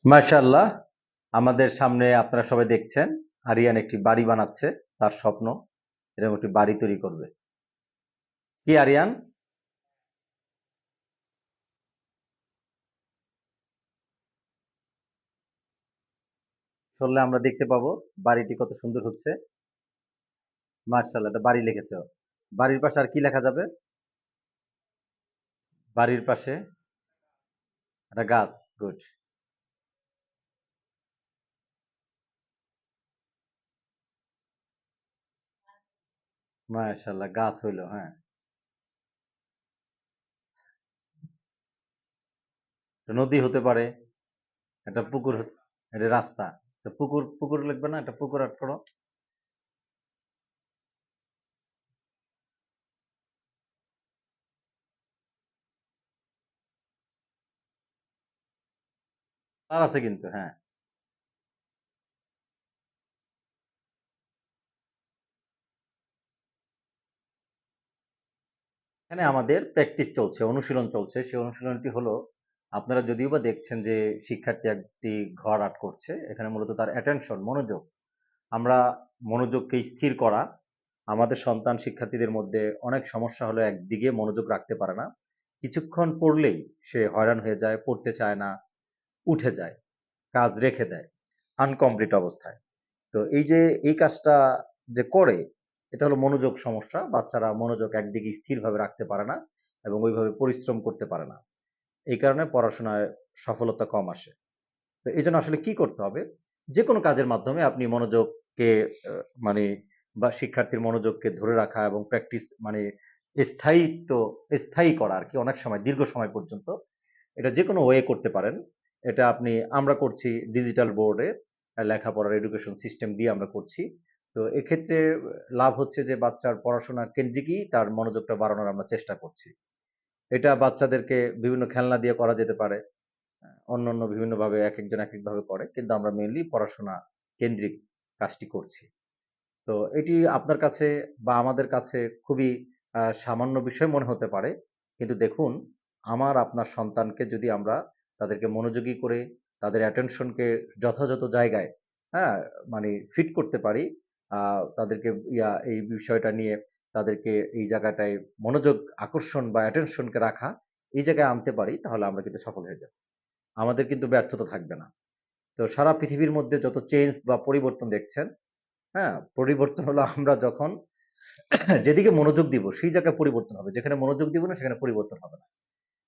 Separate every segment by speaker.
Speaker 1: মাশাআল্লাহ, আমাদের সামনে আপনারা সবাই দেখছেন আরিয়ান একটি বাড়ি বানাচ্ছে। তার স্বপ্ন এরকম একটি বাড়ি তৈরি করবে। কি আরিয়ান? চললে আমরা দেখতে পাবো বাড়িটি কত সুন্দর হচ্ছে। মাশাআল্লাহ, এটা বাড়ি লিখেছো। বাড়ির পাশে আর কি লেখা যাবে? বাড়ির পাশে একটা গাছ। গুড। মাশাআল্লাহ, গাছ হইলো, হ্যাঁ। এটা নদী হতে পারে, একটা পুকুর এটা রাস্তা। এটা পুকুর পুকুর লিখবে না? একটা পুকুর আট করো। তার আছে কিন্তু, হ্যাঁ। এখানে আমাদের প্র্যাকটিস চলছে, অনুশীলন চলছে। সেই অনুশীলনটি হলো, আপনারা যদিও বা দেখছেন যে শিক্ষার্থী একটি ঘর আর্ট করছে, এখানে মূলত তার অ্যাটেনশন, মনোযোগ। আমরা মনোযোগকে স্থির করা। আমাদের সন্তান শিক্ষার্থীদের মধ্যে অনেক সমস্যা হলো একদিকে মনোযোগ রাখতে পারে না। কিছুক্ষণ পড়লেই সে হয়রান হয়ে যায়, পড়তে চায় না, উঠে যায়, কাজ রেখে দেয় আনকমপ্লিট অবস্থায়। তো এই যে এই কাজটা যে করে, এটা হলো মনোযোগ সমস্যা। বাচ্চারা মনোযোগ একদিকে স্থিরভাবে রাখতে পারে না এবং ওইভাবে পরিশ্রম করতে পারে না। এই কারণে পড়াশোনায় সফলতা কম আসে। তো এজন্য আসলে কি করতে হবে? যেকোনো কাজের মাধ্যমে আপনি মনোযোগকে মানে বা শিক্ষার্থীর মনোযোগকে ধরে রাখা এবং প্র্যাকটিস মানে স্থায়িত্ব স্থায়ী করা আরকি, অনেক সময় দীর্ঘ সময় পর্যন্ত। এটা যেকোনো ওয়ে করতে পারেন। এটা আমরা করছি ডিজিটাল বোর্ডে, লেখাপড়ার এডুকেশন সিস্টেম দিয়ে আমরা করছি। তো এক্ষেত্রে লাভ হচ্ছে যে বাচ্চার পড়াশোনা কেন্দ্রিকই তার মনোযোগটা বাড়ানোর আমরা চেষ্টা করছি। এটা বাচ্চাদেরকে বিভিন্ন খেলনা দিয়ে করা যেতে পারে। অন্যান্য বিভিন্নভাবে একেকজন একেকভাবে করে। কিন্তু আমরা মেইনলি পড়াশোনা কেন্দ্রিক কাজটি করছি। তো এটি আপনার কাছে বা আমাদের কাছে খুবই সামান্য বিষয় মনে হতে পারে। কিন্তু দেখুন, আমার আপনার সন্তানকে যদি আমরা তাদেরকে মনোযোগী করে তাদের অ্যাটেনশনকে যথাযথ জায়গায়, হ্যাঁ? মানে ফিট করতে পারি, আ তাদেরকে এই বিষয়টা নিয়ে তাদেরকে এই জায়গাটায় মনোযোগ আকর্ষণ বা অ্যাটেনশনকে রাখা, এই জায়গায় আনতে পারি, তাহলে আমরা কিন্তু সফল হয়ে যাব। আমাদের কিন্তু ব্যর্থতা থাকবে না। তো সারা পৃথিবীর মধ্যে যত চেঞ্জ বা পরিবর্তন দেখছেন, হ্যাঁ? পরিবর্তন হলো আমরা যখন যেদিকে মনোযোগ দিব সেই জায়গায় পরিবর্তন হবে। যেখানে মনোযোগ দিব না সেখানে পরিবর্তন হবে না।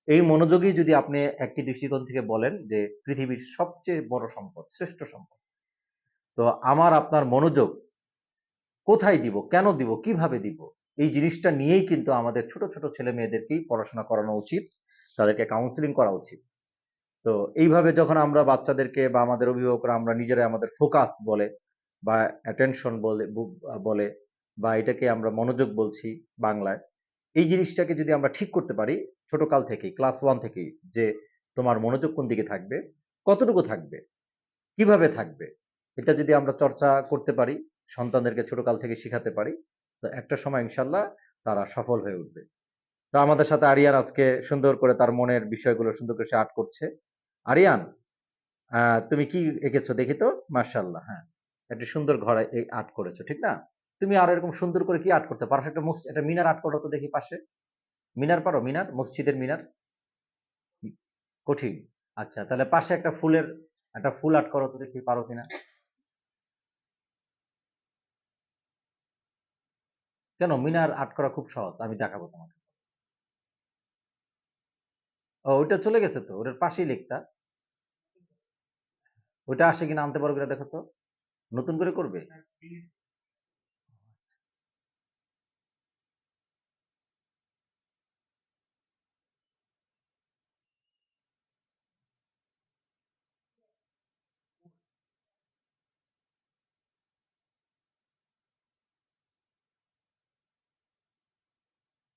Speaker 1: এই মনোযোগই যদি আপনি একটি দৃষ্টিকোণ থেকে বলেন যে পৃথিবীর সবচেয়ে বড় সম্পদ, শ্রেষ্ঠ সম্পদ। তো আমার আপনার মনোযোগ কোথায় দিব, কেন দিব, কিভাবে দিব? এই জিনিসটা নিয়েই কিন্তু আমাদের ছোট, ছোট ছেলে-মেয়েদেরকেই পড়াশোনা করানো উচিত। তাদেরকে কাউন্সেলিং করা উচিত। তো এইভাবে যখন আমরা বাচ্চাদেরকে বা আমাদের অভিভাবকরা আমরা নিজেরাই আমাদের ফোকাস বলে বা অ্যাটেনশন বলে বা এটাকে আমরা মনোযোগ বলছি বাংলায়। এই জিনিসটাকে যদি আমরা ঠিক করতে পারি ছোটকাল থেকেই, ক্লাস 1 থেকেই, যে তোমার মনোযোগ কোন দিকে থাকবে, কতটুকু থাকবে, কিভাবে থাকবে, এটা যদি আমরা চর্চা করতে পারি, সন্তানদেরকে ছোটকাল থেকে শিখাতে পারি, তো একটা সময় ইনশাল্লাহ তারা সফল হয়ে উঠবে। তো আমাদের সাথে আরিয়ান আজকে সুন্দর করে তার মনের বিষয়গুলো সুন্দর করে সে আর্ট করছে। আরিয়ান, তুমি কি এঁকেছো দেখি তো? মাশাআল্লাহ, হ্যাঁ। একটা সুন্দর ঘর আর্ট করেছো, ঠিক না? তুমি আরো এরকম সুন্দর করে কি আর্ট করতে পারো? একটা মিনার আর্ট করো তো দেখি পাশে। মিনার পারো? মিনার? মসজিদের মিনার? কঠিন। আচ্ছা, তাহলে পাশে একটা ফুল আর্ট করো তো দেখি পারো কিনা? কেন? মিনার আর্ট করা খুব সহজ। আমি দেখাবো তোমাকে। ও, ওইটা চলে গেছে তো। ওটার পাশেই লেখতা। ওইটা আসে কিনা আনতে পারো কিনা দেখো তো। নতুন করে করবে?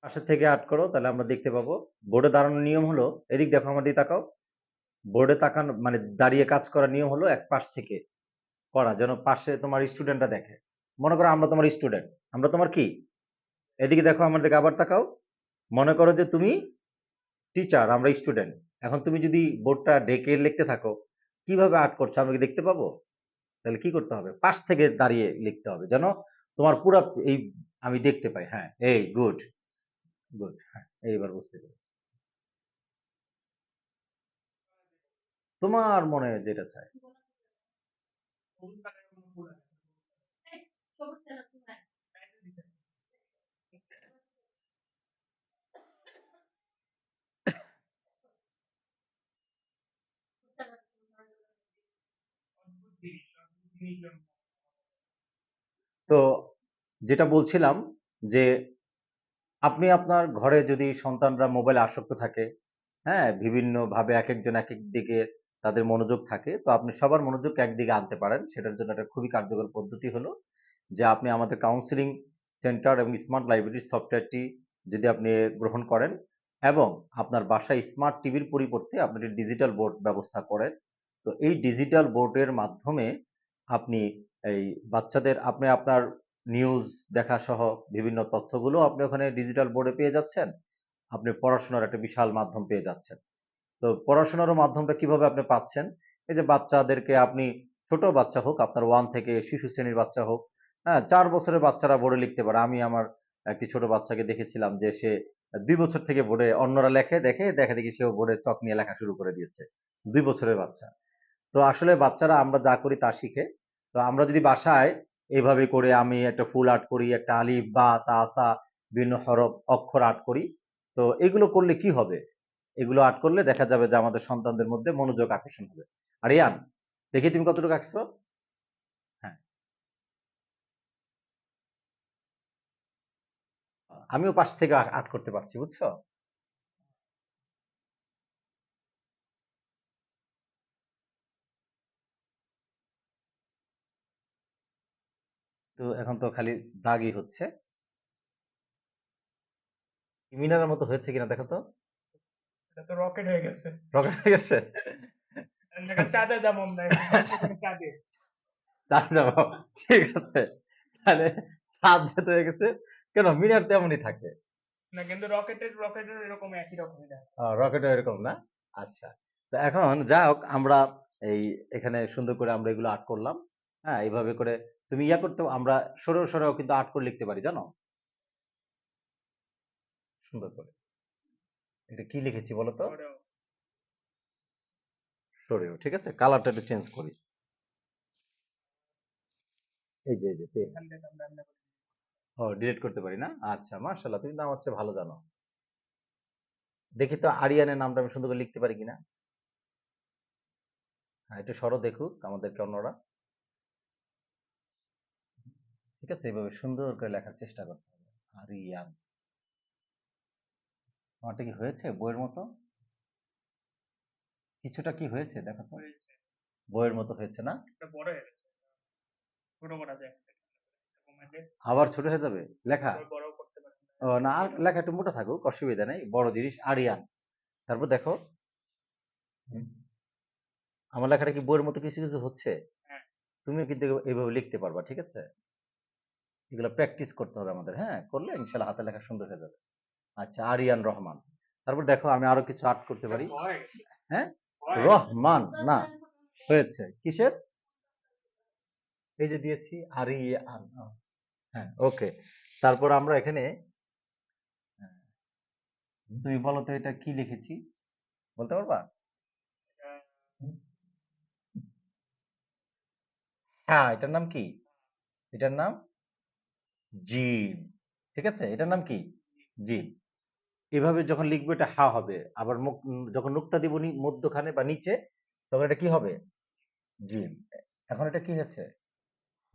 Speaker 1: পাশে থেকে আর্ট করো, তাহলে আমরা দেখতে পাবো। বোর্ডে দাঁড়ানোর নিয়ম হলো, এদিক দেখো, আমার দিকে তাকাও। বোর্ডে তাকানো মানে দাঁড়িয়ে কাজ করার নিয়ম হলো এক পাশ থেকে করা, যেন পাশে তোমার স্টুডেন্টরা দেখে। মনে করো আমরা তোমার স্টুডেন্ট। আমরা তোমার কি? এদিকে দেখো, আমার দিকে আবার তাকাও। মনে করো যে তুমি টিচার, আমরা স্টুডেন্ট। এখন তুমি যদি বোর্ডটা ডেকে লিখতে থাকো, কিভাবে আর্ট করছে আমরা কি দেখতে পাবো? তাহলে কি করতে হবে? পাশ থেকে দাঁড়িয়ে লিখতে হবে। যেন তোমার পুরা এই আমি দেখতে পাই। হ্যাঁ, এই গুড, গুড। হ্যাঁ, এইবার বুঝতে পেরেছি। তোমার মনে যেটা চায়। তো যেটা বলছিলাম যে আপনি আপনার ঘরে যদি সন্তানরা মোবাইলে আসক্ত থাকে, হ্যাঁ? বিভিন্নভাবে একেকজন একেক দিকে তাদের মনোযোগ থাকে। তো আপনি সবার মনোযোগ একদিকে আনতে পারেন। সেটার জন্য একটা খুবই কার্যকর পদ্ধতি হলো যে আপনি আমাদের কাউন্সেলিং সেন্টার এবং স্মার্ট লাইব্রেরির সফটওয়্যারটি যদি আপনি গ্রহণ করেন এবং আপনার বাসায় স্মার্ট টিভির পরিবর্তে আপনি একটি ডিজিটাল বোর্ড ব্যবস্থা করেন। তো এই ডিজিটাল বোর্ডের মাধ্যমে আপনি এই বাচ্চাদের আপনি আপনার নিউজ দেখা সহ বিভিন্ন তথ্যগুলো আপনি ওখানে ডিজিটাল বোর্ডে পেয়ে যাচ্ছেন। আপনি পড়াশোনার একটা বিশাল মাধ্যম পেয়ে যাচ্ছেন। তো পড়াশোনারও মাধ্যমটা কিভাবে আপনি পাচ্ছেন? এই যে বাচ্চাদেরকে আপনি ছোট বাচ্চা হোক, আপনার 1 থেকে শিশু শ্রেণীর বাচ্চা হোক, হ্যাঁ? ৪ বছরের বাচ্চারা বোর্ডে লিখতে পারে। আমি আমার একটি ছোট বাচ্চাকে দেখেছিলাম যে সে ২ বছর থেকে বোর্ডে অন্যরা লেখে দেখে, দেখা দেখি সেও বোর্ডে চক নিয়ে লেখা শুরু করে দিয়েছে। ২ বছরের বাচ্চা। তো আসলে বাচ্চারা আমরা যা করি তা শিখে। তো আমরা যদি বাসায় এভাবে করে আমি একটা ফুল আর্ট করি, একটা আলিফ, বা, তা, সা বিভিন্ন হরফ, অক্ষর আর্ট করি। তো এগুলো করলে কি হবে? এগুলো আর্ট করলে দেখা যাবে যে আমাদের সন্তানদের মধ্যে মনোযোগ আকর্ষণ হবে। আর ইয়ান, দেখি তুমি কতটুকু আঁকছো? হ্যাঁ, আমিও পাশ থেকে আর্ট করতে পারছি, বুঝছো? তো এখন তো খালি দাগই হচ্ছে। মিনারের মতো হয়েছে কিনা দেখো তো।
Speaker 2: এটা তো রকেট হয়ে গেছে।
Speaker 1: রকেট হয়ে গেছে।
Speaker 2: দেখা চাঁদে যেমন দেয় সেখানে চাঁদে।
Speaker 1: চাঁদ যাবো। ঠিক আছে। তাহলে চাঁদ যেতে হয়ে গেছে। কেন মিনার তেমনই থাকে।
Speaker 2: না কিন্তু রকেটের এরকম একই রকমই দেয়।
Speaker 1: রকেটও এরকম না? আচ্ছা। তো এখন যা হোক আমরা এই এখানে সুন্দর করে আমরা এগুলো আর্ট করলাম। হ্যাঁ, এভাবে করে তুমি ইয়া করতেও আমরা সরেও কিন্তু আর্ট করে লিখতে পারি, জানো? সুন্দর করে। এটা কি লিখেছি বলো তো?
Speaker 2: ওরেও
Speaker 1: সরেও। ঠিক আছে? কালারটা একটু চেঞ্জ করি। এই যে পেন।
Speaker 2: এখান থেকে আমরা এমনি করে
Speaker 1: ও ডিলিট করতে পারি না? আচ্ছা, মাশাআল্লাহ তুমি তো আমার চেয়ে ভালো জানো। দেখি তো আরিয়ানের নামটা আমি সুন্দর করে লিখতে পারি কিনা? হ্যাঁ, একটু সরো দেখুক আমাদেরকে অন্যরা। ঠিক আছে? এভাবে সুন্দর করে লেখার চেষ্টা করতে হবে। আরিয়ান। আমারটা কি হয়েছে বইয়ের মতো? কিছুটা কি হয়েছে দেখো তো?
Speaker 2: হয়েছে।
Speaker 1: বইয়ের মতো হয়েছে না?
Speaker 2: এটা বড় হয়ে গেছে। ছোট করা যায় কমাইলে
Speaker 1: আবার ছোট হয়ে যাবে লেখা?
Speaker 2: তারপর বড়ও করতে পারেন।
Speaker 1: ও না, আর লেখা একটু মোটা থাকুক, অসুবিধা নেই। বড় জিনিস আরিয়ান। তারপর দেখো, হুম, আমার লেখাটা কি বইয়ের মতো কিছু হচ্ছে?
Speaker 2: হ্যাঁ,
Speaker 1: তুমিও কিন্তু এভাবে লিখতে পারবা, ঠিক আছে? এগুলো প্র্যাকটিস করতে হবে আমাদের, হ্যাঁ? করলে ইনশাআল্লাহ হাতের লেখা সুন্দর হয়ে যাবে। আচ্ছা, আরিয়ান রহমান। তারপর দেখো আমি আরো কিছু আর্ট করতে
Speaker 2: এটা
Speaker 1: পারি।
Speaker 2: হয়
Speaker 1: হ্যাঁ?
Speaker 2: হয়
Speaker 1: রহমান না, হয়েছে। কিসের? এই যে দিয়েছি আরিয়ান। হ্যাঁ, ওকে। তারপর আমরা এখানে হ্যাঁ, তুমি বলো তো এটা কি লিখেছি? বলতে পারবা?
Speaker 2: এটা
Speaker 1: হ্যাঁ, এটার নাম কি? এটার নাম জিম। ঠিক আছে? এটার নাম কি? জিম। এভাবে যখন লিখবো এটা হা হবে। আবার যখন নুক্তা দিব মধ্যখানে বা নিচে, তখন এটা কি হবে? জিম। এখন এটা কি হয়েছে? খ।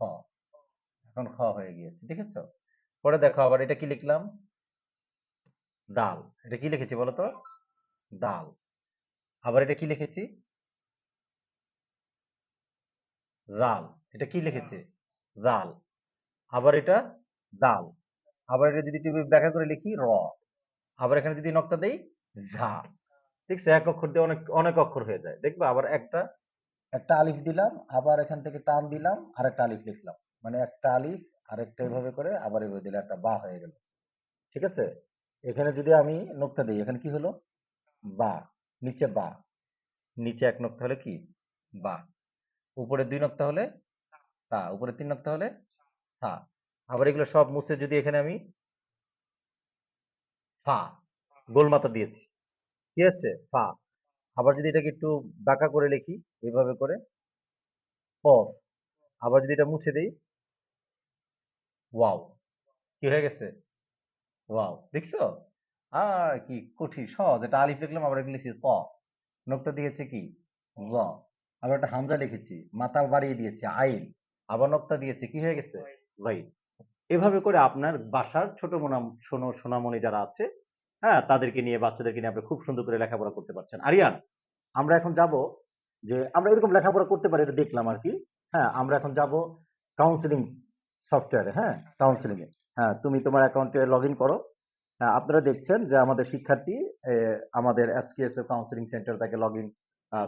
Speaker 1: এখন খ হয়ে গিয়েছে। দেখেছো? পরে দেখো আবার এটা কি লিখলাম? দাল। এটা কি লিখেছি বলো তো? দাল। আবার এটা কি লিখেছি? জাল। এটা কি লিখেছি? জাল। আবার এটা দাল। আবার এটা যদি তুমি ব্যাখ্যা করে লিখি র। আবার এখানে যদি নকটা দেই ঝা। ঠিক আছে? এক অক্ষর দিয়ে অনেক অনেক অক্ষর হয়ে যায়। দেখবা আবার একটা একটা আলিফ দিলাম, আবার এখান থেকে টান দিলাম, আরেকটা আলিফ লিখলাম। মানে একটা আলিফ আরেকটা এভাবে করে আবার এভাবে দিলে একটা বা হয়ে গেল। ঠিক আছে? এখানে যদি আমি নোক্তা দিই, এখানে কি হলো? বা। নিচে বা। নিচে এক নোক্তা হলে কি? বা। উপরে 2 নক্তা হলে তা, উপরে 3 নক্তা হলে থা। আবার এগুলো সব মুছে যদি এখানে আমি ফা গোলমাতা দিয়েছি। ঠিক আছে? ফা। আবার যদি এটাকে একটু বাঁকা করে লিখি, এভাবে করে কফ। আবার যদি এটা মুছে দেই, ওয়াও। কি হয়ে গেছে? ওয়াও। দেখছো? আর কি কঠিন সহজ। এটা আলিফ লিখলাম, আবার এটা লিখছি ত। নোকটা দিয়েছে কি? জ। আবার একটা হামজা লিখেছি। মাথা বাড়িয়ে দিয়েছি আইন। আবার নোকতা দিয়েছে কি হয়ে গেছে? যাই। এভাবে করে আপনার বাসার ছোট সোনামণি যারা আছে, হ্যাঁ, তাদেরকে নিয়ে বাচ্চাদেরকে নিয়ে আপনি খুব সুন্দর করে লেখাপড়া করতে পারছেন। আরিয়ান, আমরা এখন যাব যে আমরা এরকম লেখাপড়া করতে পারি, এটা দেখলাম আর কি। হ্যাঁ, আমরা এখন যাব কাউন্সেলিং সফটওয়্যারে, হ্যাঁ, কাউন্সেলিং এ। হ্যাঁ, তুমি তোমার অ্যাকাউন্টে লগইন করো। হ্যাঁ, আপনারা দেখছেন যে আমাদের শিক্ষার্থী আমাদের এসকেএস এর কাউন্সেলিং সেন্টার তাকে লগইন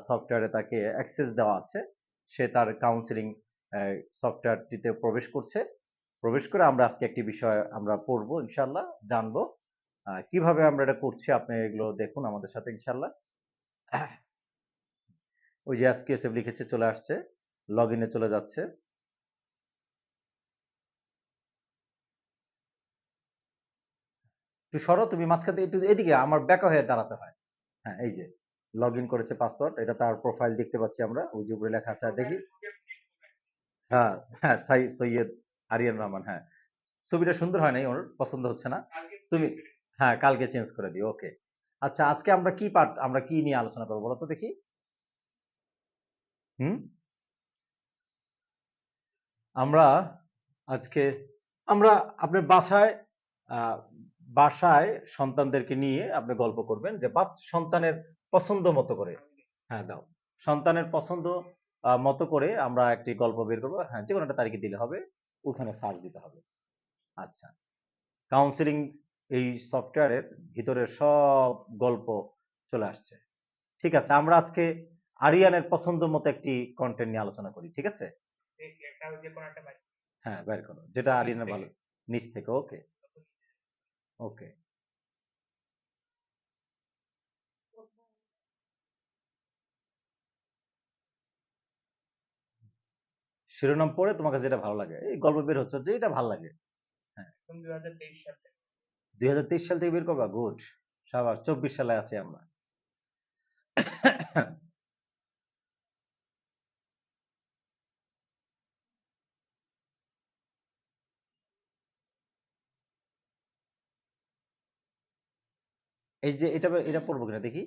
Speaker 1: সফটওয়্যারে তাকে অ্যাক্সেস দেওয়া আছে। সে তার কাউন্সেলিং সফটওয়্যারটিতে প্রবেশ করছে। প্রবেশ করে আমরা আজকে একটি বিষয় আমরা পড়বো ইনশাআল্লাহ, জানবো। কিভাবে আমরা এটা করছি আপনি এগুলো দেখুন আমাদের সাথে ইনশাআল্লাহ। ওই যে এসকেএসএফ লিখেছে চলে আসছে, লগইনে চলে যাচ্ছে। একটু সরো, তুমি মাঝখান থেকে একটু এদিকে আমার ব্যাকা হয়ে দাঁড়াতে হয়। হ্যাঁ, এই যে লগইন করেছে পাসওয়ার্ড, এটা তার প্রোফাইল দেখতে পাচ্ছি আমরা, ওই যে উপরে লেখা আছে দেখি। হ্যাঁ, হ্যাঁ, সৈয়দ আরিয়ান রহমান, হ্যাঁ। ছবিটা সুন্দর হয় নাই, ওর পছন্দ হচ্ছে না। তুমি হ্যাঁ, কালকে চেঞ্জ করে দিও, ওকে। আচ্ছা, আজকে আমরা কি পাঠ, আমরা কি নিয়ে আলোচনা করবো বলো তো দেখি। হুম, আমরা আজকে আমরা আপনার বাসায় আহ, বাসায় সন্তানদেরকে নিয়ে আপনি গল্প করবেন যে সন্তানের পছন্দ মতো করে। হ্যাঁ, দাও। সন্তানের পছন্দ মতো করে আমরা একটি গল্প বের করবো। হ্যাঁ, যে কোনো একটা তারিখে দিলে হবে, ওখানে সার্চ দিতে হবে। আচ্ছা, কাউন্সিলিং এই সফটওয়্যারের ভিতরের সব গল্প চলে আসছে। ঠিক আছে, আমরা আজকে আরিয়ানের পছন্দ মতো একটি কন্টেন্ট নিয়ে আলোচনা করি, ঠিক আছে? হ্যাঁ, বের করো যেটা আরিয়ানের ভালো। নিচ থেকে, ওকে। ওকে, শিরোনাম পড়ে তোমার কাছে যেটা ভালো লাগে, এই গল্প বের হচ্ছে যে এটা ভালো লাগে। হ্যাঁ, 2023 সাল থেকে বের করবা, গুড। সাবাস, 24 সালে আছি আমরা। এই যে এটা পড়বো কিনা দেখি।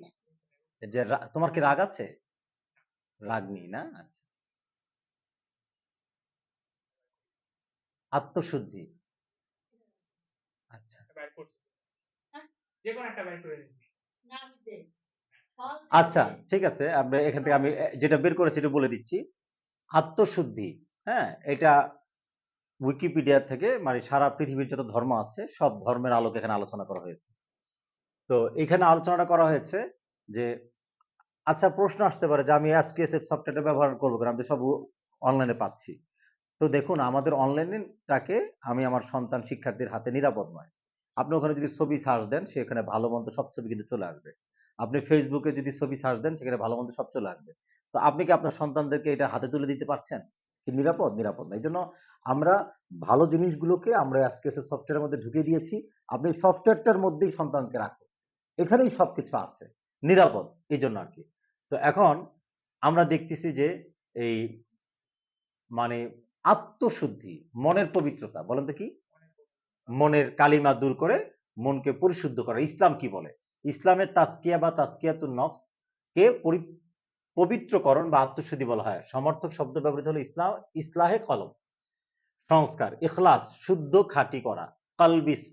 Speaker 1: যে তোমার কি রাগ আছে? রাগ নেই না, আচ্ছা। আত্মশুদ্ধি, আচ্ছা। আচ্ছা, ঠিক আছে, আমরা এখান থেকে আমি যেটা বের করেছি এটা বলে দিচ্ছি। আত্মশুদ্ধি, হ্যাঁ, এটা উইকিপিডিয়া থেকে, মানে সারা পৃথিবীর যত ধর্ম আছে সব ধর্মের আলোকে এখানে আলোচনা করা হয়েছে। তো এখানে আলোচনাটা করা হয়েছে যে, আচ্ছা, প্রশ্ন আসতে পারে যে আমি এসকেএসএফ সফটওয়্যারটা ব্যবহার করবো কেন, আমি তো সব অনলাইনে পাচ্ছি। তো দেখুন, আমাদের অনলাইনটাকে আমি আমার সন্তান শিক্ষার্থীর হাতে নিরাপদ নয়। আপনি ওখানে যদি ছবি সার্চ দেন সেখানে ভালো মন্দ সব ছবি কিন্তু চলে আসবে। আপনি ফেসবুকে যদি ছবি সার্চ দেন সেখানে ভালো মন্দ সব চলে আসবে। তো আপনি কি আপনার সন্তানদেরকে এটা হাতে তুলে দিতে পারছেন? কি নিরাপদ? নিরাপদ না। এই জন্য আমরা ভালো জিনিসগুলোকে আমরা এসকেএসএফ সফটওয়্যারের মধ্যে ঢুকিয়ে দিয়েছি। আপনি সফটওয়্যারটার মধ্যেই সন্তানকে রাখুন, এখানেই সবকিছু আছে, নিরাপদ। এই জন্য আর কি। তো এখন আমরা দেখতেছি যে এই, মানে, আত্মশুদ্ধি, মনের পবিত্রতা, বলেন তো কি? মনের কালিমা দূর করে মনকে পরিশুদ্ধ করা, ইসলাম কি বলে? ইসলামের তাজকিয়া বা তাজকিয়াতুন নফস কে পবিত্রকরণ বা আত্মশুদ্ধি বলা হয়। সমর্থক শব্দ ব্যবহৃত হলো ইসলাম, ইসলাহে কলম, সংস্কার, ইখলাস শুদ্ধ খাঁটি করা,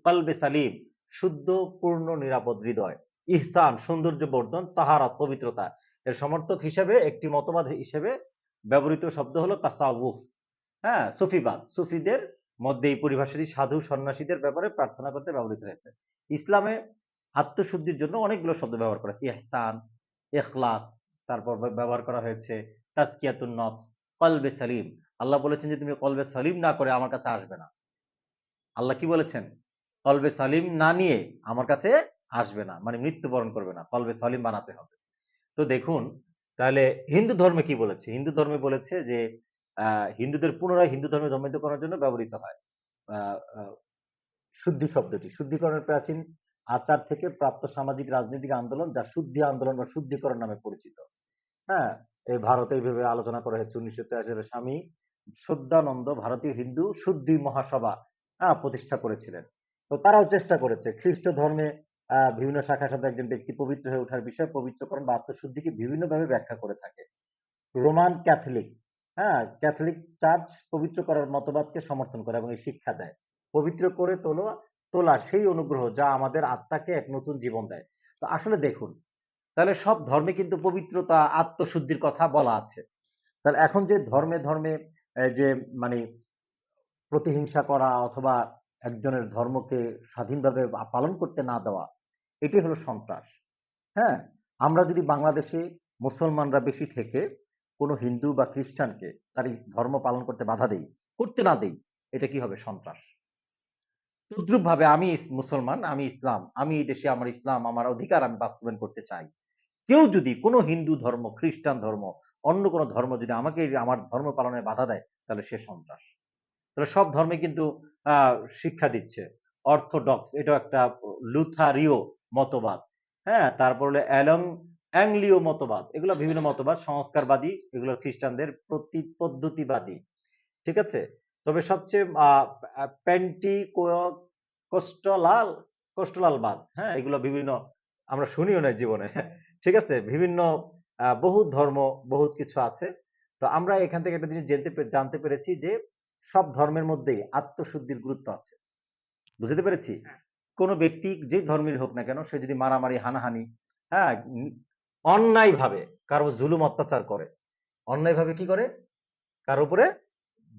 Speaker 1: কলবে সালিম শুদ্ধ পূর্ণ নিরাপদ হৃদয়, ইহসান সৌন্দর্য বর্ধন, তাহারাত পবিত্রতা। এর সমর্থক হিসেবে একটি মতবাদ হিসেবে ব্যবহৃত শব্দ হলো তাসাউফ। হ্যাঁ, সুফিবাদ, সুফিদের মধ্যে এই পরিভাষাটি সাধু সন্ন্যাসীদের ব্যাপারে প্রার্থনা করতে ব্যবহৃত হয়েছে। ইসলামে আত্মশুদ্ধির জন্য অনেকগুলো শব্দ ব্যবহার করা হয়েছে, ইহসান, ইখলাস, তারপর ব্যবহার করা হয়েছে তাজকিয়াতুন নফস, কলবে সালিম। আল্লাহ বলেছেন যে তুমি কলবে সালিম না করে আমার কাছে আসবে না। আল্লাহ কি বলেছেন? কলবে সালিম না নিয়ে আমার কাছে আসবে না, মানে মৃত্যুবরণ করবে না, কলবে সালিম বানাতে হবে। তো দেখুন, তাহলে হিন্দু ধর্মে কি বলেছে? হিন্দু ধর্মে বলেছে যে হিন্দুদের পুনরায় হিন্দু ধর্মে ধর্মান্তরিত করার জন্য ব্যবহৃত হয়। আ আ শুদ্ধি শব্দটি। শুদ্ধিকরণের প্রাচীন আচার থেকে প্রাপ্ত সামাজিক রাজনৈতিক আন্দোলন যা শুদ্ধি আন্দোলন বা শুদ্ধিকরণ নামে পরিচিত। হ্যাঁ? এই ভারতে এইভাবে আলোচনা করা হয়েছে ১৯৮৩ সালে স্বামী শ্রদ্ধানন্দ ভারতীয় হিন্দু শুদ্ধি মহাসভা প্রতিষ্ঠা করেছিলেন। তো তারাও চেষ্টা করেছে। খ্রিস্ট ধর্মে বিভিন্ন শাখার সাথে একজন ব্যক্তি পবিত্র হয়ে ওঠার বিষয়ে পবিত্রকরণ বা আত্মশুদ্ধিকে বিভিন্নভাবে ব্যাখ্যা করে থাকে। রোমান ক্যাথলিক, ক্যাথলিক চার্চ পবিত্র করার মতবাদকে সমর্থন করে এবং এই শিক্ষা দেয়। পবিত্র করে তোলা সেই অনুগ্রহ যা আমাদের আত্মাকে এক নতুন জীবন দেয়। তো আসলে দেখুন, তাহলে সব ধর্মে কিন্তু পবিত্রতা, আত্মশুদ্ধির কথা বলা আছে। তাহলে এখন যে ধর্মে যে মানে প্রতিহিংসা করা অথবা একজনের ধর্মকে স্বাধীনভাবে পালন করতে না দেওয়া, এটাই হলো সন্ত্রাস। হ্যাঁ? আমরা যদি বাংলাদেশে মুসলমানরা বেশি থেকে কোনো হিন্দু বা খ্রিস্টানকে তার ধর্ম পালন করতে বাধা দেই, করতে না দেই, এটা কি হবে? সন্ত্রাস। তদ্রূপভাবে আমি মুসলমান, আমি ইসলাম, আমি এই দেশে আমার ইসলাম, আমার অধিকার আমি বাস্তবায়ন করতে চাই। কেউ যদি কোনো হিন্দু ধর্ম, খ্রিস্টান ধর্ম, অন্য কোনো ধর্ম যদি আমাকে এই যে আমার ধর্ম পালনে বাধা দেয়, তাহলে সে সন্ত্রাস। তাহলে সব ধর্মে কিন্তু আ শিক্ষা দিচ্ছে। অর্থোডক্স এটাও একটা লুথারীয় মতবাদ। হ্যাঁ? তারপর হলো অ্যাংলীয় মতবাদ। এগুলো বিভিন্ন মতবাদ সংস্কারবাদী, এগুলো খ্রিস্টানদের পদ্ধতিবাদী। ঠিক আছে? তবে সবচেয়ে পেন্টিকো কোস্টলাল কোস্টলালবাদ, এগুলো বিভিন্ন আমরা শুনিও নাই জীবনে। ঠিক আছে? বিভিন্ন বহুত ধর্ম, বহুত কিছু আছে। তো আমরা এখান থেকে একটা জিনিস জানতে পেরেছি যে সব ধর্মের মধ্যেই আত্মশুদ্ধির গুরুত্ব আছে। বুঝতে পেরেছি?
Speaker 2: হ্যাঁ,
Speaker 1: কোন ব্যক্তি যে ধর্মেরই হোক না কেন সে যদি মারামারি, হানাহানি, হ্যাঁ? অন্যায়ভাবে কারো জুলুম অত্যাচার করে, অন্যায়ভাবে কি করে? কারো উপরে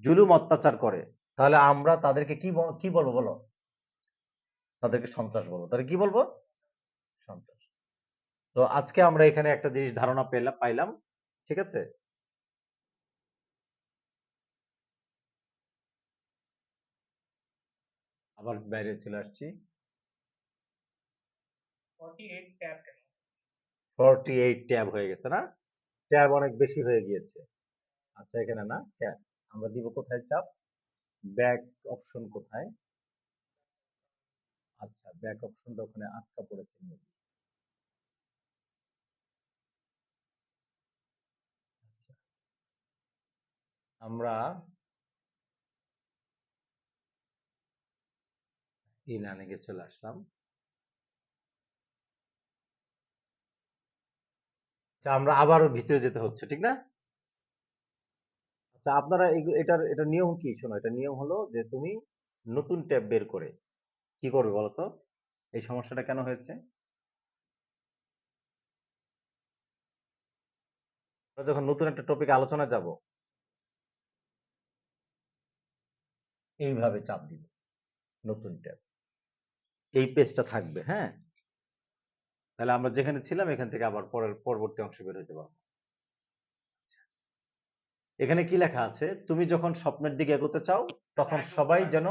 Speaker 1: জুলুম অত্যাচার করে। তাহলে আমরা তাদেরকে কি বলবো বলো? তাদেরকে সন্ত্রাস বলবো। তাহলে কি বলবো? সন্ত্রাস। তো আজকে আমরা এখানে একটা জিনিস ধারণা পাইলাম। ঠিক আছে? আবার বাইরে চলে আসছি।
Speaker 2: 48 ট্যাব কেন?
Speaker 1: 48 ট্যাব হয়ে গেছে না? ট্যাব অনেক বেশি হয়ে গিয়েছে। আচ্ছা এখানে না ট্যাব। আমরা দিব কোথায় চাপ? ব্যাক অপশন কোথায়? আচ্ছা ব্যাক অপশনটা ওখানে আটকা পড়েছে মেবি। আচ্ছা আমরা ই-লার্নিং এ চলে আসলাম। আচ্ছা আমরা আবারও ভিতরে যেতে হচ্ছে, ঠিক না? আচ্ছা আপনারা এটার নিয়ম কি? শোনো, এটার নিয়ম হলো যে তুমি নতুন ট্যাব বের করে কি করবে বলো তো? এই সমস্যাটা কেন হয়েছে? আমরা যখন নতুন একটা টপিক আলোচনায় যাব, এইভাবে চাপ দিবে নতুন ট্যাব। এই পেজটা থাকবে, হ্যাঁ? তাহলে আমরা যেখানে ছিলাম এখান থেকে আবার পরবর্তী অংশে বের হইতে পারবো। এখানে কি লেখা আছে? তুমি যখন স্বপ্নের দিকে এগোতে চাও, তখন সবাই যেন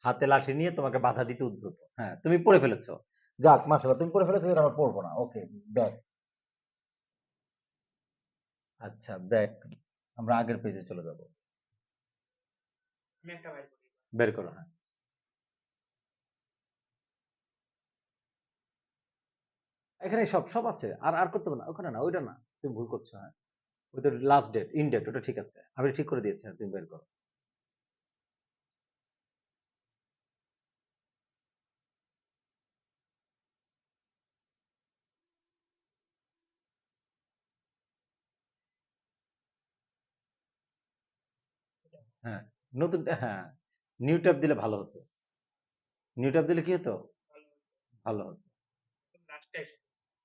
Speaker 1: হাতে লাঠি নিয়ে তোমাকে বাধা দিতে উদ্যত। হ্যাঁ, তুমি পড়ে ফেলেছো। যাক মাশাআল্লাহ তুমি পড়ে ফেলেছো এটা আমরা পড়বো না। ওকে, ব্যাক। আচ্ছা, ব্যাক। আমরা আগের পেজে চলে যাব।
Speaker 2: আমি একটা বাইর করি।
Speaker 1: বের করো, হ্যাঁ। এখানে সব আছে। আর করতে হবে না। ওখানে না, ওইটা না। তুমি ভুল করছো, হ্যাঁ। ওইটা লাস্ট ডেট, ইন ডেট ওটা ঠিক আছে। আমি ঠিক করে দিয়েছি। হ্যাঁ, তুমি বের করো। হ্যাঁ, হ্যাঁ, নিউ ট্যাব দিলে ভালো হতো। নিউ ট্যাব দিলে কি হতো?
Speaker 2: ভালো,
Speaker 1: ভালো হতো।
Speaker 2: লাস্টে এসে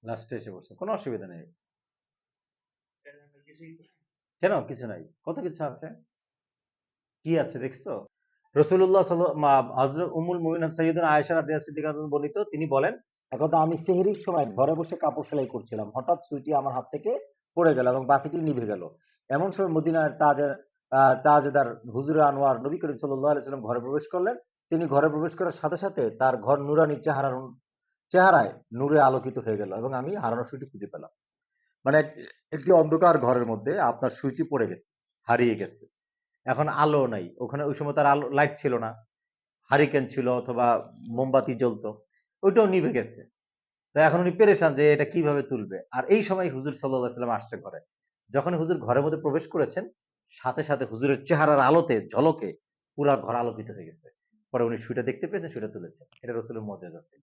Speaker 1: লাস্টে এসে পড়ছে। কোনো অসুবিধা নেই।
Speaker 2: কিছুই তো
Speaker 1: কেন? কিছু নাই। কত কিছু আছে। কি আছে দেখছো? রাসূলুল্লাহ হযরত উম্মুল মুমিনিন সাইয়্যিদাতুনা আয়েশা রাদিয়াল্লাহু সিদ্দিকা বর্ণিত তিনি বলেন, একদা আমি সেহরির সময় ঘরে বসে কাপড় সেলাই করছিলাম। হঠাৎ সুইটি আমার হাত থেকে পড়ে গেল এবং বাতিটি নিভে গেল। এমন সময় মদিনার তাজেদার হুজুরে আনোয়ার নবী করিম সাল্লাল্লাহু আলাইহি ওয়াসাল্লাম ঘরে প্রবেশ করলেন। তিনি ঘরে প্রবেশ করার সাথে সাথে তার ঘর নুরানী চেহারায় নূরে আলোকিত হয়ে গেল এবং আমি হারানো সুইটি খুঁজে পেলাম। মানে একটি অন্ধকার ঘরের মধ্যে আপনার সুইচটি পড়ে গেছে, হারিয়ে গেছে। এখন আলো নাই। ওখানে ওই সময় তার আলো লাইট ছিল না। হারিকেন ছিল অথবা মোমবাতি জ্বলতো। ওইটাও নিভে গেছে। তো এখন উনি পেরেশান যে এটা কিভাবে তুলবে। আর এই সময় হুজুর সাল্লাল্লাহু আলাইহি ওয়াসাল্লাম আসছে ঘরে। যখন হুজুর ঘরের মধ্যে প্রবেশ করেছেন, সাথে, সাথে হুজুরের চেহারার আলোতে ঝলকে পুরা ঘর আলোকিত হয়ে গেছে। পরে উনি সুইটা দেখতে পেয়েছেন, সুইটা তুলেছেন। এটা রাসূলের মুজিজা ছিল।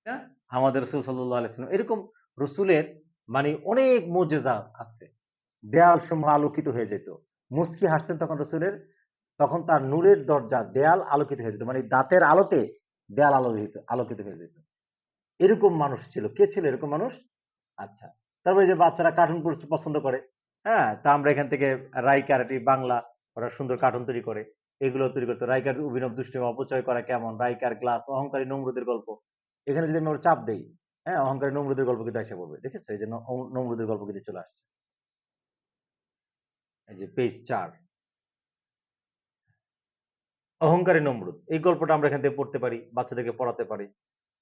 Speaker 1: না? আমাদের রাসূল সাল্লাল্লাহু আলাইহি ওয়াসাল্লাম এরকম রাসূলের মানে অনেক মুজিজা আছে। দেয়াল সমূহ আলোকিত হয়ে যেত। মুচকি হাসতেন তখন রাসূলের, তখন তার নূরের দরজা দেয়াল আলোকিত হয়ে যেত। মানে দাঁতের আলোতে দেয়াল আলোকিত হয়ে যেত। এরকম মানুষ ছিল। কে ছিল এরকম মানুষ? আচ্ছা। তারপরে যে বাচ্চারা কার্টুন পছন্দ করে। হ্যাঁ? তা আমরা এখান থেকে রাইকার এটি বাংলা ওরা সুন্দর কার্টুন তৈরি করে। এগুলো তৈরি করতো। রাইকার অভিনব দুষ্টুমি অপচয় করা কেমন? রাইকার গ্লাস, অহংকারী নমরুদের গল্প। এখানে যদি আমি ওর চাপ দেই, হ্যাঁ? অহংকারী নমরুদের গল্প কিন্তু এসে পড়বে। দেখেছো? এই যে নমরুদের গল্প কিন্তু চলে আসছে। এই যে পেজ ৪ অহংকারী নমরুদ। এই গল্পটা আমরা এখান থেকে পড়তে পারি, বাচ্চাদেরকে পড়াতে পারি।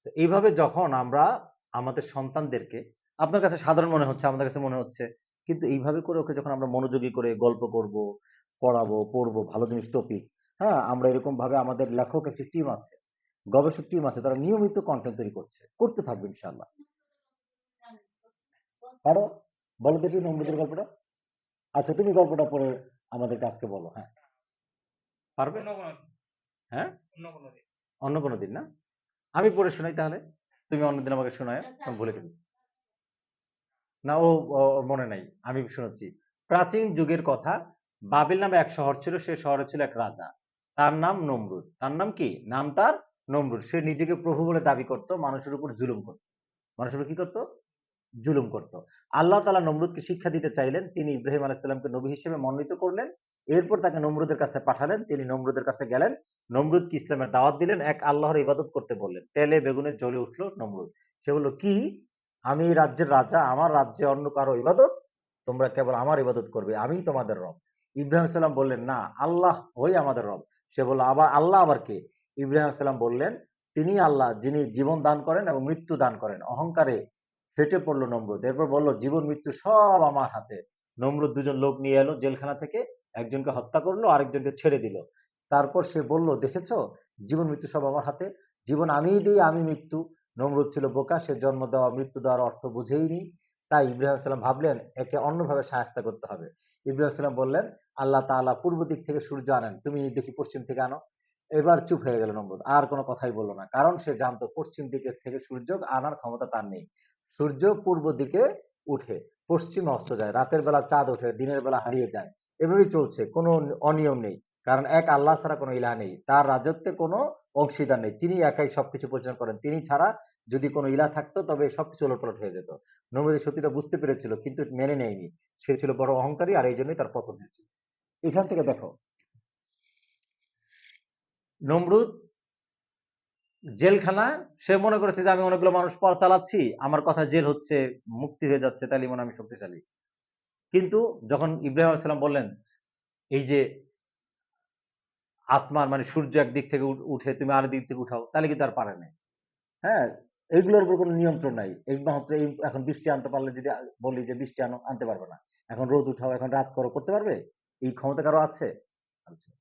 Speaker 1: তো এইভাবে যখন আমরা আমাদের সন্তানদেরকে আপনার কাছে সাধারণ মনে হচ্ছে, আমাদের কাছে মনে হচ্ছে। কিন্তু এইভাবে করে ওকে যখন আমরা মনোযোগী করে গল্প করব, পড়াবো, পড়বো, ভালো জিনিস টপিক, হ্যাঁ? আমরা এরকমভাবে আমাদের লেখক একটি টিম আছে, গবেষক টিম আছে। তারা নিয়মিত কনটেন্ট তৈরি করছে। করতে থাকবে ইনশাআল্লাহ। পারো? বলো দেখি নমরুদের গল্পটা। আচ্ছা তুমি গল্পটা পড়ে আমাদেরকে আজকে বলো। হ্যাঁ। পারবে?
Speaker 2: অন্য কোনো দিন,
Speaker 1: হ্যাঁ?
Speaker 2: অন্য কোনো দিন।
Speaker 1: অন্য কোনো দিন না? আমি পড়ে শোনাই তাহলে। তুমি অন্যদিন আমাকে শোনায়ও। আমি ভুলে গেছি। না ওর মনে নাই। আমি শোনাচ্ছি। প্রাচীন যুগের কথা, বাবিল নামে এক শহর ছিল। সে শহরে ছিল এক রাজা। তার নাম নমরুদ। তার নাম কি? নাম তার নমরুদ। সে নিজেকে প্রভু বলে দাবি করত, মানুষের উপর জুলুম করত। মানুষের উপর কি করত? জুলুম করত। আল্লাহ তাআলা নমরুদকে শিক্ষা দিতে চাইলেন। তিনি ইব্রাহিম আলাইহিস সালামকে নবী হিসেবে মনোনীত করলেন। এরপর তাকে নমরুদের কাছে পাঠালেন। তিনি নমরুদের কাছে গেলেন। নমরুদকে ইসলামের দাওয়াত দিলেন। এক আল্লাহর ইবাদত করতে বললেন। তেলে বেগুনে জ্বলে উঠল নমরুদ। সে বলল, "কি? আমি এই রাজ্যের রাজা, আমার রাজ্যে অন্য কারো ইবাদত? তোমরা কেবল আমার ইবাদত করবে। আমিই তোমাদের রব।" ইব্রাহিম সাল্লাম বললেন, "না, আল্লাহ ওই আমাদের রব।" সে বলল, "আবার আল্লাহ আবার কে?" ইব্রাহিম সাল্লাম বললেন, "তিনি আল্লাহ যিনি জীবন দান করেন এবং মৃত্যু দান করেন।" অহংকারে ফেটে পড়ল নমরুদ। এরপর বলল, "জীবন মৃত্যু সব আমার হাতে।" নমরুদ ২ জন লোক নিয়ে এলো জেলখানা থেকে। একজনকে হত্যা করলো, আরেকজনকে ছেড়ে দিল। তারপর সে বলল, "দেখেছো? জীবন মৃত্যু সব আমার হাতে। জীবন আমিই দেই, আমি মৃত্যু।" নমরুদ ছিল বোকা। সে জন্ম দেওয়া, মৃত্যু দেওয়ার অর্থ বুঝেইনি। তাই ইব্রাহিম সাল্লাম ভাবলেন একে অন্যভাবে শায়েস্তা করতে হবে। ইব্রাহিম সাল্লাম বললেন, "আল্লাহ তাআলা পূর্ব দিক থেকে সূর্য আনেন। তুমি দেখি পশ্চিম থেকে আনো।" এবার চুপ হয়ে গেল নমরুদ। আর কোন কথাই বলল না। কারণ সে জানতো পশ্চিম দিকের থেকে সূর্য আনার ক্ষমতা তার নেই। সূর্য পূর্ব দিকে উঠে, পশ্চিমে অস্ত যায়। রাতের বেলা চাঁদ ওঠে, দিনের বেলা হারিয়ে যায়। এভাবেই চলছে। কোনো অনিয়ম নেই। কারণ এক আল্লাহ ছাড়া কোনো ইলাহ নেই। তার রাজত্বে কোনো অংশীদার নেই। তিনি একাই সবকিছু পরিচালনা করেন। তিনি ছাড়া যদি কোনো ইলাহ থাকতো তবে সবকিছু ওলটপালট হয়ে যেত। নমরুদ এই সত্যিটা বুঝতে পেরেছিল কিন্তু মেনে নেয়নি। সে ছিল বড় অহংকারী আর এইজন্যই তার পতন হয়েছিল। এখান থেকে দেখো নমরুদ জেলখানা সে মনে করেছে যে আমি অনেকগুলো মানুষ পথ চালাচ্ছি, আমার কথা জেল হচ্ছে, মুক্তি হয়ে যাচ্ছে, তাইলে মনে হয় আমি শক্তিশালী। কিন্তু যখন ইব্রাহিম আলাইহিস সালাম বললেন, এই যে আসমান মানে সূর্য একদিক থেকে উঠে তুমি আরেক দিক থেকে উঠাও, তাহলে কিন্তু আর পারে নাই। হ্যাঁ? এগুলোর উপর কোনো নিয়ন্ত্রণ নাই। এই মাত্র এই এখন বৃষ্টি আনতে পারলে যদি বলি যে বৃষ্টি আনো, আনতে পারবে না। এখন রোদ উঠাও, এখন রাত করো, করতে পারবে? এই ক্ষমতা কারো আছে? আচ্ছা।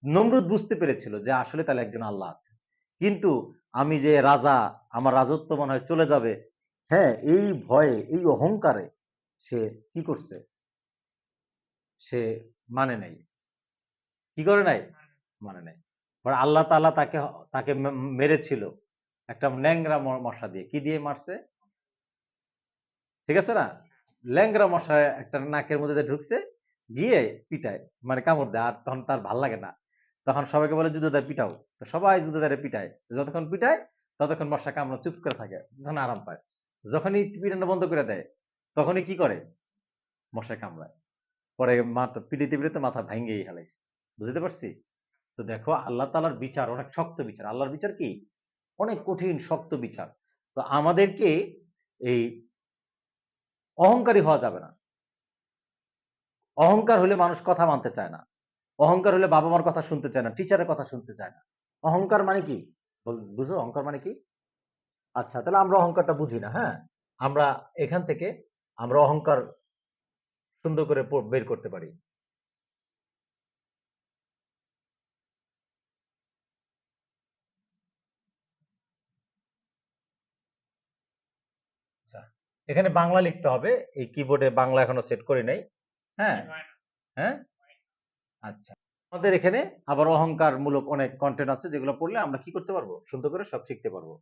Speaker 1: নমরুদ বুঝতে পেরেছিল যে আসলে তাহলে একজন আল্লাহ আছে। কিন্তু আমি যে রাজা, আমার রাজত্ব মনে হয় চলে যাবে। হ্যাঁ, এই ভয়ে, এই অহংকারে সে কি করছে? সে মানে নাই। কি করে নাই? মানে নাই। পরে আল্লাহ তাআলা তাকে তাকে মেরেছিল। একটা ন্যাংরা মশা দিয়ে। কি দিয়ে মারছে? ঠিক আছে না? ল্যাংড়া মশা একটা নাকের মধ্যে দিয়ে ঢুকছে, গিয়ে পিটায়। মানে কামড় দেয়। আর তখন তার ভাল লাগে না। তখন সবাইকে বলে জুতো দিয়ে পিটাও। তো সবাই জুতো দিয়ে পিটায়। যতক্ষণ পিটায়, ততক্ষণ মশা কামড় চুপ করে থাকে। তখন আরাম পায়। যখনই পিটানো বন্ধ করে দেয়, তখনই কি করে? মশায় কামড়ায়। পরে মাথা পিটাইতে, পিটাইতে মাথা ভাইঙ্গেই হেলাইছে। বুঝতে পারছি? তো দেখো আল্লাহ তাআলার বিচার অনেক শক্ত বিচার। আল্লাহর বিচার কি? অনেক কঠিন শক্ত বিচার। তো আমাদেরকে এই অহংকারী হওয়া যাবে না। অহংকার হলে মানুষ কথা মানতে চায় না। অহংকার হলে বাবা-মার কথা শুনতে চায় না, টিচারের কথা শুনতে চায় না। অহংকার মানে কি? বুঝো অহংকার মানে কি? আচ্ছা, তাহলে আমরা অহংকারটা বুঝি না, হ্যাঁ? আমরা এখান থেকে আমরা অহংকার সুন্দর করে বের করতে পারি। আচ্ছা, এখানে বাংলা লিখতে হবে। এই কিবোর্ডে বাংলা এখনো সেট করি নাই। হ্যাঁ,
Speaker 2: হয় না।
Speaker 1: হ্যাঁ, আচ্ছা। আমাদের এখানে আবার অহংকারমূলক অনেক কনটেন্ট আছে যেগুলো পড়লে আমরা কি করতে পারবো? সুন্দর করে সব শিখতে পারবো।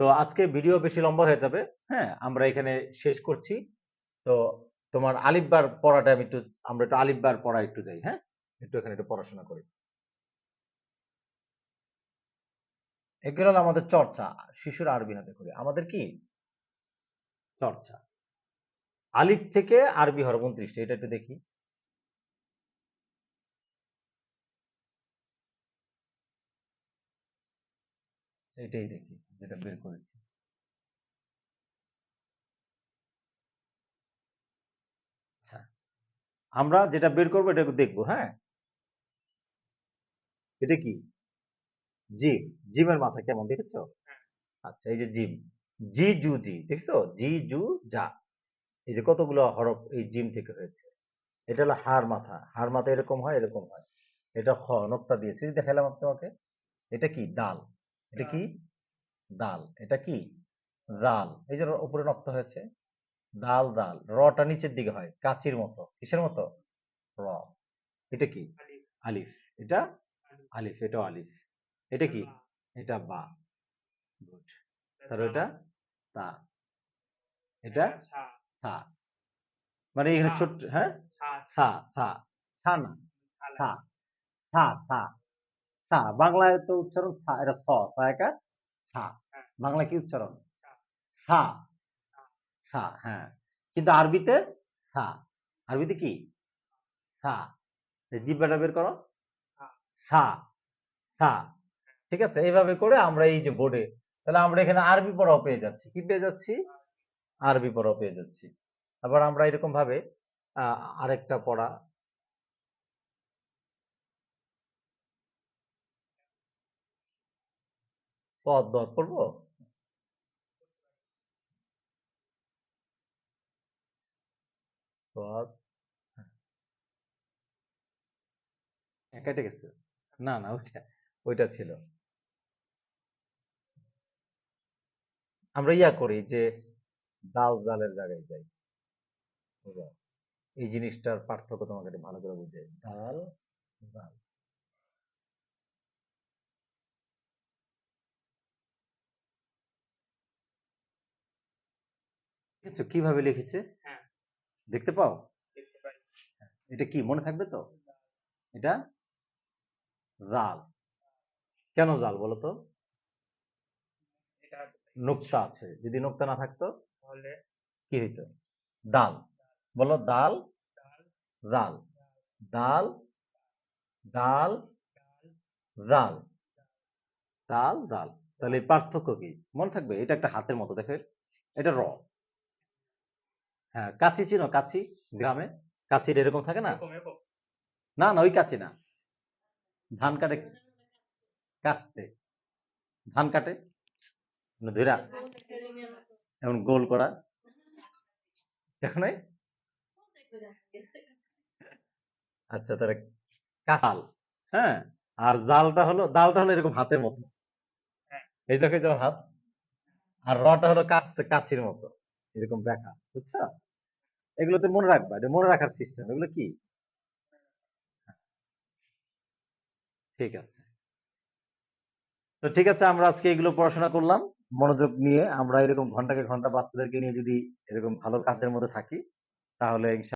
Speaker 1: তো আজকে ভিডিও বেশি লম্বা হয়ে যাবে। হ্যাঁ, আমরা এখানে শেষ করছি। তো তোমার আলিফ বার পড়াটা আমরা একটু আলিফ বার পড়া একটু যাই, হ্যাঁ? এখানে একটু পড়াশোনা করি। এগুলো হলো আমাদের চর্চা। শিশুরা আরবি হাতে করে। আমাদের কি? চর্চা। আলিফ থেকে আরবি হরফ ২৯ টা। এটা একটু দেখি। এটাই দেখি যেটা বের করেছি। আচ্ছা। আমরা যেটা বের করব এটা একটু দেখবো, হ্যাঁ? এটা কি? জিম। জিমের মাথা কেমন দেখেছো?
Speaker 2: হ্যাঁ,
Speaker 1: আচ্ছা, এই যে জিম। জি জু জি দেখছো? জি জু জা। এই যে কতগুলো হরফ এই জিম থেকে হয়েছে। এটা হলো হার মাথা। হার মাথা এরকম হয়, এরকম হয়। এটা খ নোক্তা দিয়েছি। দেখালাম তোমাকে। এটা কি? দাল। এটা
Speaker 2: দাল,
Speaker 1: কি? দাল। এটা কি? রাল। এই যে উপরে নক্তা হয়েছে। দাল দাল। রটা নিচের দিকে হয়। কাচির মতো। কিসের মতো? র। এটা কি?
Speaker 2: আলিফ,
Speaker 1: আলিফ। এটা
Speaker 2: আলিফ,
Speaker 1: আলিফ। এটাও আলিফ। এটা
Speaker 2: এটা
Speaker 1: কি?
Speaker 2: বা,
Speaker 1: এটা বা। গুড।
Speaker 2: এটা
Speaker 1: তাহলে
Speaker 2: তা,
Speaker 1: এটা তা। এটা
Speaker 2: এটা সা,
Speaker 1: থা। মানে এখানে
Speaker 2: সা,
Speaker 1: ছোট্ট, হ্যাঁ?
Speaker 2: সা,
Speaker 1: থা থা। থা না।
Speaker 2: সা
Speaker 1: থা
Speaker 2: লাগে।
Speaker 1: থা থা। সা বাংলায় তো উচ্চারণ সা, এটা স স একা সা।
Speaker 2: হ্যাঁ,
Speaker 1: বাংলা কি উচ্চারণ?
Speaker 2: সা,
Speaker 1: সা
Speaker 2: সা,
Speaker 1: সা, হ্যাঁ। কিন্তু আরবিতে সা। আরবিতে কি? সা। জিহ্বাটা বের করো।
Speaker 2: সা,
Speaker 1: সা সা। ঠিক আছে? এইভাবে করে আমরা এই যে বোর্ডে, তাহলে আমরা এখানে আরবি পড়াও পেয়ে যাচ্ছি। কি পেয়ে যাচ্ছি?
Speaker 2: সা,
Speaker 1: আরবি পড়াও পেয়ে যাচ্ছি। আবার আমরা এরকম ভাবে আ আরেকটা পড়া সদ দদ পড়বো? সদ, কেটে গেছে। না, না, ওইটা ছিল। আমরা ইয়া করি যে দাল জালের জায়গায় যাই। বুঝো? এই জিনিসটার পার্থক্য তোমাকে একটু ভালো করে বুঝাই। দাল জাল। দেখেছো কিভাবে লিখেছে?
Speaker 2: হ্যাঁ,
Speaker 1: দেখতে পাও?
Speaker 2: দেখতে পারি।
Speaker 1: এটা কি মনে থাকবে তো? এটা জাল। কেন জাল বলো তো?
Speaker 2: এটা
Speaker 1: নোক্তা আছে। যদি নোক্তা না থাকতো
Speaker 2: তাহলে
Speaker 1: কি হইতো? দাল। বলো দাল
Speaker 2: ডাল,
Speaker 1: জাল।
Speaker 2: ডাল,
Speaker 1: দাল দাল
Speaker 2: ডাল,
Speaker 1: জাল।
Speaker 2: ডাল,
Speaker 1: দাল দাল। তাহলে
Speaker 2: ডাল,
Speaker 1: এই পার্থক্য কি? মনে থাকবে? এটা একটা হাতের মতো দেখো। এটা র। হ্যাঁ, কাঁচি চিনো? কাঁচি গ্রামে কাঁচির এরকম থাকে না?
Speaker 2: এরকম, এরকম।
Speaker 1: না, না, ওই কাঁচি না। ধান কাটে কাস্তে। ধান কাটে ধইরা এমন গোল করা। দেখো নাই? আচ্ছা, তাহলে কাঁচাল। হ্যাঁ, আর দালটা হলো এরকম হাতের মতো।
Speaker 2: হ্যাঁ,
Speaker 1: এই দেখো যেমন হাত। আর রটা হলো কাছির মতো এরকম দেখা, বুঝছো? এগুলোতে মনে রাখবা, এটা মনে রাখার সিস্টেম। এগুলো কি? ঠিক আছে। তো ঠিক আছে, আমরা আজকে এগুলো পড়াশোনা করলাম মনোযোগ নিয়ে। আমরা এরকম ঘন্টাকে ঘন্টা বাচ্চাদেরকে নিয়ে যদি এরকম ভালো কাজের মধ্যে থাকি তাহলে